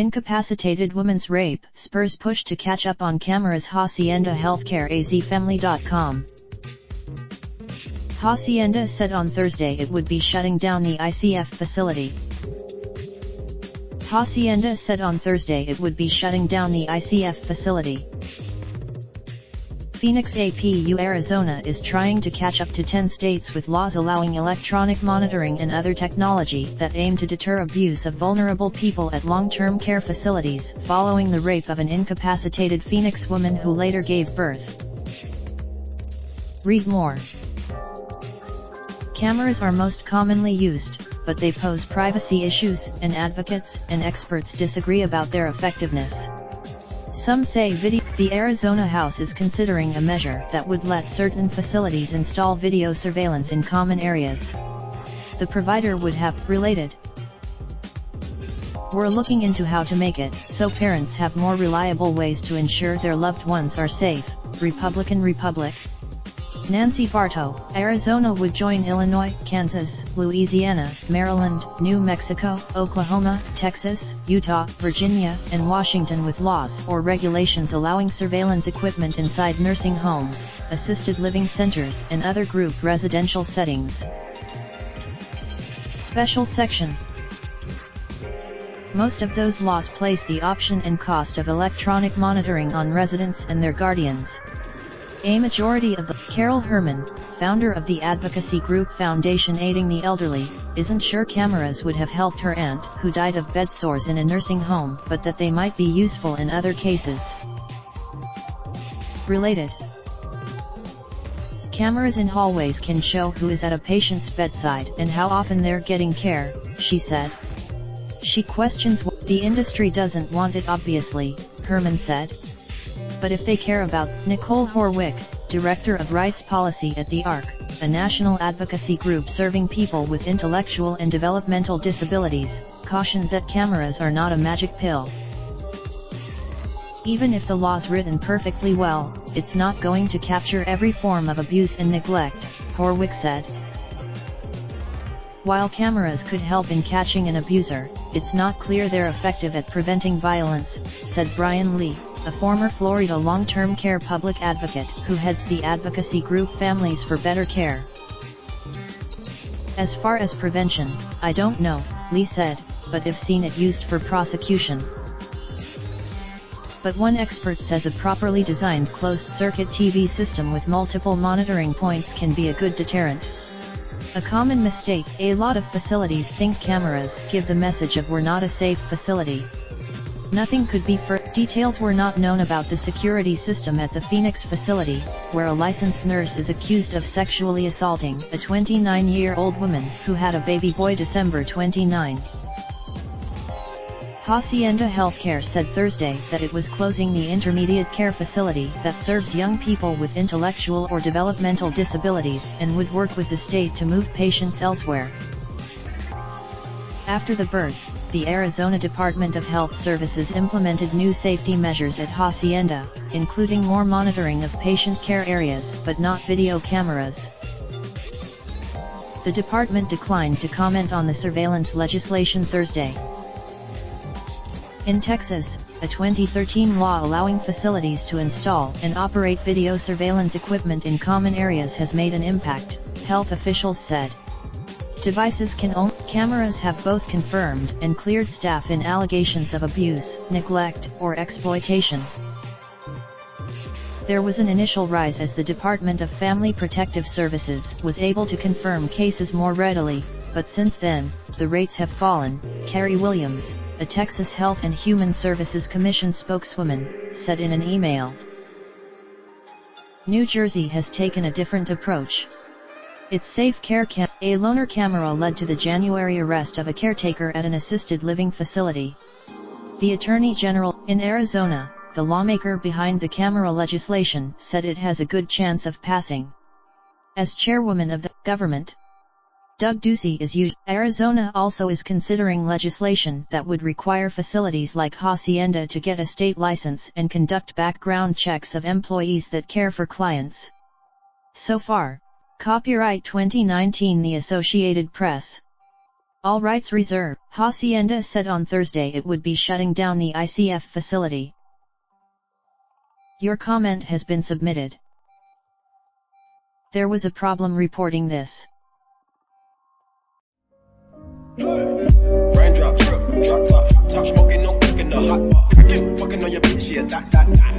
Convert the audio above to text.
Incapacitated woman's rape, spurs push to catch up on cameras. Hacienda Healthcare azfamily.com. Hacienda said on Thursday it would be shutting down the ICF facility. Hacienda said on Thursday it would be shutting down the ICF facility. Phoenix APU Arizona is trying to catch up to 10 states with laws allowing electronic monitoring and other technology that aim to deter abuse of vulnerable people at long-term care facilities following the rape of an incapacitated Phoenix woman who later gave birth. Read more. Cameras are most commonly used, but they pose privacy issues, and advocates and experts disagree about their effectiveness. Some say the Arizona House is considering a measure that would let certain facilities install video surveillance in common areas. The provider would have related. We're looking into how to make it so parents have more reliable ways to ensure their loved ones are safe. Republican Republic. Nancy Farto, Arizona would join Illinois, Kansas, Louisiana, Maryland, New Mexico, Oklahoma, Texas, Utah, Virginia, and Washington with laws or regulations allowing surveillance equipment inside nursing homes, assisted living centers and other group residential settings. Special section. Most of those laws place the option and cost of electronic monitoring on residents and their guardians. A majority of the Carol Herman, founder of the advocacy group Foundation Aiding the Elderly, isn't sure cameras would have helped her aunt who died of bed sores in a nursing home, but that they might be useful in other cases. Related. Cameras in hallways can show who is at a patient's bedside and how often they're getting care, she said. She questions why the industry doesn't want it. Obviously, Herman said. But if they care about, Nicole Horwick, Director of Rights Policy at the ARC, a national advocacy group serving people with intellectual and developmental disabilities, cautioned that cameras are not a magic pill. Even if the law's written perfectly well, it's not going to capture every form of abuse and neglect, Horwick said. While cameras could help in catching an abuser, it's not clear they're effective at preventing violence, said Brian Lee, a former Florida long-term care public advocate who heads the advocacy group Families for Better Care. As far as prevention, I don't know, Lee said, but I've seen it used for prosecution. But one expert says a properly designed closed-circuit TV system with multiple monitoring points can be a good deterrent. A common mistake: a lot of facilities think cameras give the message of "we're not a safe facility." Nothing could be further. Details were not known about the security system at the Phoenix facility, where a licensed nurse is accused of sexually assaulting a 29-year-old woman who had a baby boy December 29. Hacienda Healthcare said Thursday that it was closing the intermediate care facility that serves young people with intellectual or developmental disabilities and would work with the state to move patients elsewhere. After the birth, the Arizona Department of Health Services implemented new safety measures at Hacienda, including more monitoring of patient care areas but not video cameras. The department declined to comment on the surveillance legislation Thursday. In Texas, a 2013 law allowing facilities to install and operate video surveillance equipment in common areas has made an impact, health officials said. Devices can own cameras have both confirmed and cleared staff in allegations of abuse, neglect, or exploitation. There was an initial rise as the Department of Family Protective Services was able to confirm cases more readily, but since then, the rates have fallen, Carrie Williams, a Texas Health and Human Services Commission spokeswoman, said in an email. New Jersey has taken a different approach. Its Safe Care a loaner camera led to the January arrest of a caretaker at an assisted living facility. The Attorney General in Arizona, the lawmaker behind the camera legislation, said it has a good chance of passing. As chairwoman of the government, Doug Ducey is used. Arizona also is considering legislation that would require facilities like Hacienda to get a state license and conduct background checks of employees that care for clients. So far, copyright 2019 The Associated Press. All rights reserved. Hacienda said on Thursday it would be shutting down the ICF facility. Your comment has been submitted. There was a problem reporting this. Raindrop, drip, drop top, top smoking, no cooking the hot pot. Fucking on your bitch, yeah, that.